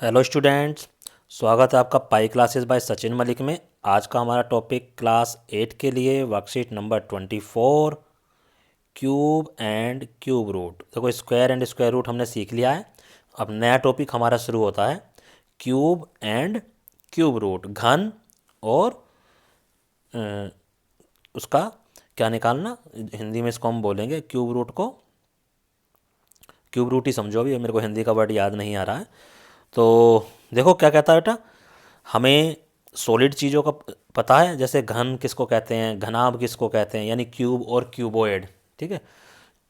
Hello students, स्वागत है आपका Pi classes by Sachin Malik में। आज का हमारा टॉपिक क्लास 8 के लिए worksheet number 24 cube and cube root. देखो, स्क्वायर एंड स्क्वायर रूट हमने सीख लिया है। अब नया टॉपिक हमारा शुरू होता है, क्यूब एंड क्यूब रूट। घन और अ, उसका क्या निकालना, हिंदी में इसको हम बोलेंगे क्यूब रूट को। क्यूब रूट ही समझो, अभी मेरे को हिंदी का वर्ड याद नहीं आ रहा है। तो देखो क्या कहता है बेटा, हमें सॉलिड चीज़ों का पता है, जैसे घन किसको कहते हैं, घनाभ किसको कहते हैं, यानी क्यूब और क्यूबोइड। ठीक है।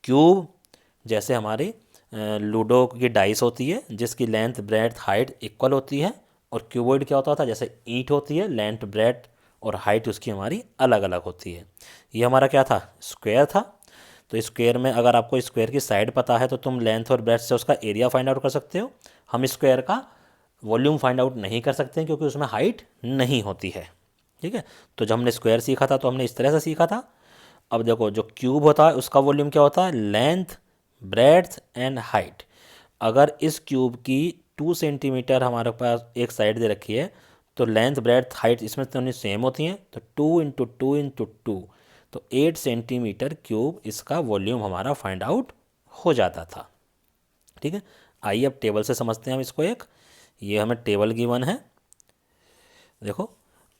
क्यूब जैसे हमारी लूडो की डाइस होती है जिसकी लेंथ ब्रेड्थ हाइट इक्वल होती है, और क्यूबोइड क्या होता था, जैसे ईंट होती है, लेंथ ब्रेड्थ और हाइट उसकी हमारी अलग अलग होती है। ये हमारा क्या था, स्क्वायर था। तो स्क्वायर में अगर आपको स्क्वायर की साइड पता है तो तुम लेंथ और ब्रेड्थ से उसका एरिया फाइंड आउट कर सकते हो। हम स्क्वायर का वॉल्यूम फाइंड आउट नहीं कर सकते हैं क्योंकि उसमें हाइट नहीं होती है। ठीक है। तो जब हमने स्क्वायर सीखा था तो हमने इस तरह से सीखा था। अब देखो, जो क्यूब होता है उसका वॉल्यूम क्या होता है, लेंथ ब्रेड्थ एंड हाइट। अगर इस क्यूब की 2 सेंटीमीटर हमारे पास एक साइड दे रखी है, तो लेंथ ब्रेड्थ हाइट इसमें दोनों सेम होती हैं, तो 2 × 2 × 2, तो 8 सेंटीमीटर क्यूब इसका वॉल्यूम हमारा फाइंड आउट हो जाता था। ठीक है। आइए अब टेबल से समझते हैं हम इसको। एक ये हमें टेबल गिवन है। देखो,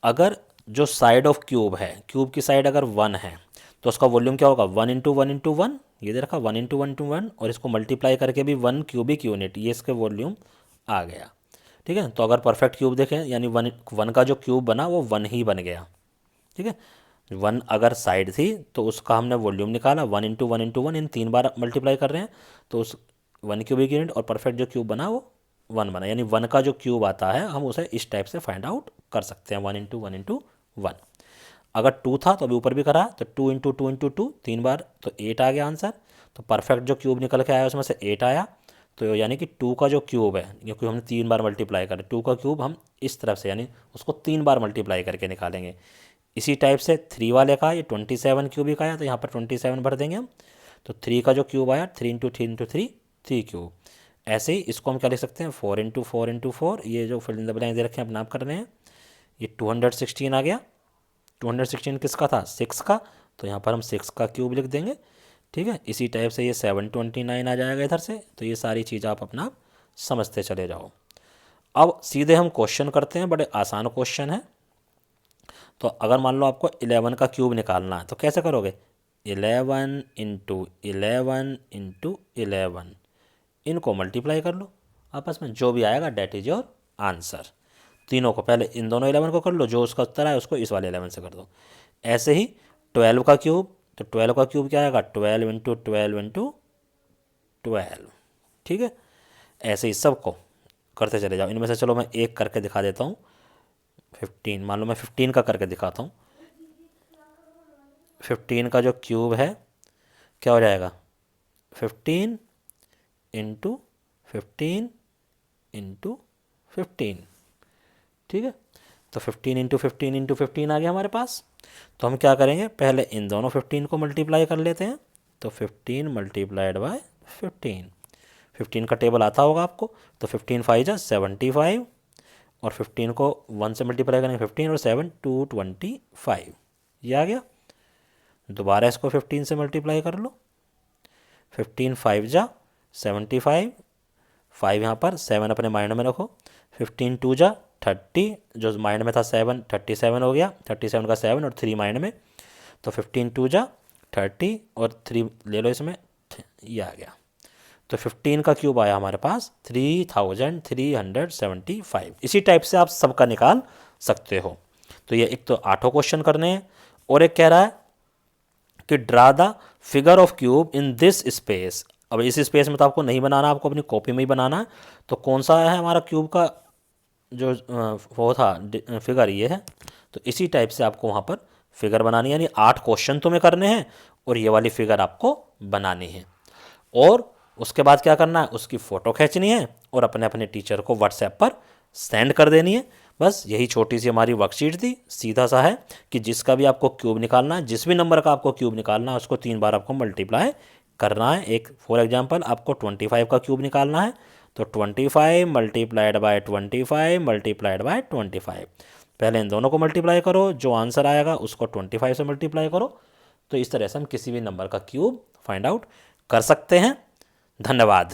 अगर जो साइड ऑफ क्यूब है, क्यूब की साइड अगर 1 है तो उसका वॉल्यूम क्या होगा, 1 × 1 × 1। ये दे रखा 1 × 1 × 1, और इसको मल्टीप्लाई करके भी 1 क्यूबिक यूनिट, ये इसके वॉल्यूम आ गया। ठीक है। तो अगर परफेक्ट क्यूब देखें, यानी वन वन का जो क्यूब बना वो 1 ही बन गया। ठीक है। 1 अगर साइड थी तो उसका हमने वॉल्यूम निकाला, 1 × 1 × 1, इन 3 बार मल्टीप्लाई कर रहे हैं तो उस 1 क्यूबिक यूनिट, और परफेक्ट जो क्यूब बना वो 1 बना। यानी 1 का जो क्यूब आता है हम उसे इस टाइप से फाइंड आउट कर सकते हैं, 1 × 1 × 1। अगर 2 था तो अभी ऊपर भी करा, तो 2 × 2 × 2 3 बार, तो 8 आ गया आंसर। तो परफेक्ट जो क्यूब निकल के आया उसमें से 8 आया। तो यानी कि 2 का जो क्यूब है, क्योंकि हमने 3 बार मल्टीप्लाई करा, 2 का क्यूब हम इस तरफ से यानी उसको 3 बार मल्टीप्लाई करके निकालेंगे। इसी टाइप से 3 वाले का ये 27 क्यूबिक आया, तो यहाँ पर 27 भर देंगे हम। तो 3 का जो क्यूब आया, 3 × 3 × 3 3 क्यूब। ऐसे ही इसको हम क्या लिख सकते हैं, 4 × 4 × 4, ये जो फिल इन द ब्लैंक दे रखे हैं अपने आप कर रहे हैं। ये 216 आ गया। 216 किसका था, 6 का, तो यहाँ पर हम 6 का क्यूब लिख देंगे। ठीक है। इसी टाइप से ये 729 आ जाएगा इधर से। तो ये सारी चीज़ आप अपना समझते चले जाओ। अब सीधे हम क्वेश्चन करते हैं, बड़े आसान क्वेश्चन है। तो अगर मान लो आपको 11 का क्यूब निकालना है तो कैसे करोगे, 11 × 11 × 11, इनको मल्टीप्लाई कर लो आपस में, जो भी आएगा डेट इज योर आंसर। तीनों को पहले इन दोनों 11 को कर लो, जो उसका उत्तर आए उसको इस वाले 11 से कर दो। ऐसे ही 12 का क्यूब, तो 12 का क्यूब क्या आएगा, 12 × 12 × 12। ठीक है। ऐसे ही सबको करते चले जाओ। इनमें से चलो मैं एक करके दिखा देता हूँ। 15, मान लो मैं 15 का करके दिखाता हूँ। 15 का जो क्यूब है क्या हो जाएगा, 15 × 15 × 15। ठीक है। तो 15 × 15 × 15 आ गया हमारे पास। तो हम क्या करेंगे, पहले इन दोनों 15 को मल्टीप्लाई कर लेते हैं। तो 15 × 15, 15 का टेबल आता होगा आपको। तो 15 5 जा 75, और 15 को 1 से मल्टीप्लाई करेंगे, 15 और 7 225, ये आ गया। दोबारा इसको 15 से मल्टीप्लाई कर लो। 15 5 जा 75, 5 यहाँ पर, 7 अपने माइंड में रखो। 15 2 जा 30, जो माइंड में था 7, 37 हो गया। 37 का 7 और 3 माइंड में, तो 15 2 जा 30 और 3 ले लो इसमें, ये आ गया। तो 15 का क्यूब आया हमारे पास 3375। इसी टाइप से आप सबका निकाल सकते हो। तो ये एक तो 8 क्वेश्चन करने हैं, और एक कह रहा है कि draw the figure of cube in this space. अब इस स्पेस में तो आपको नहीं बनाना, आपको अपनी कॉपी में ही बनाना है। तो कौन सा है हमारा क्यूब का जो वो था फिगर, ये है। तो इसी टाइप से आपको वहाँ पर फिगर बनानी है, यानी 8 क्वेश्चन तुम्हें करने हैं और ये वाली फिगर आपको बनानी है। और उसके बाद क्या करना है, उसकी फ़ोटो खींचनी है और अपने अपने टीचर को व्हाट्सएप पर सेंड कर देनी है। बस यही छोटी सी हमारी वर्कशीट थी। सीधा सा है कि जिसका भी आपको क्यूब निकालना है, जिस भी नंबर का आपको क्यूब निकालना है, उसको 3 बार आपको मल्टीप्लाई करना है। एक फॉर एग्जांपल आपको 25 का क्यूब निकालना है, तो 25 मल्टीप्लाइड बाय 25 मल्टीप्लाइड बाय 25। पहले इन दोनों को मल्टीप्लाई करो, जो आंसर आएगा उसको 25 से मल्टीप्लाई करो। तो इस तरह से हम किसी भी नंबर का क्यूब फाइंड आउट कर सकते हैं। धन्यवाद।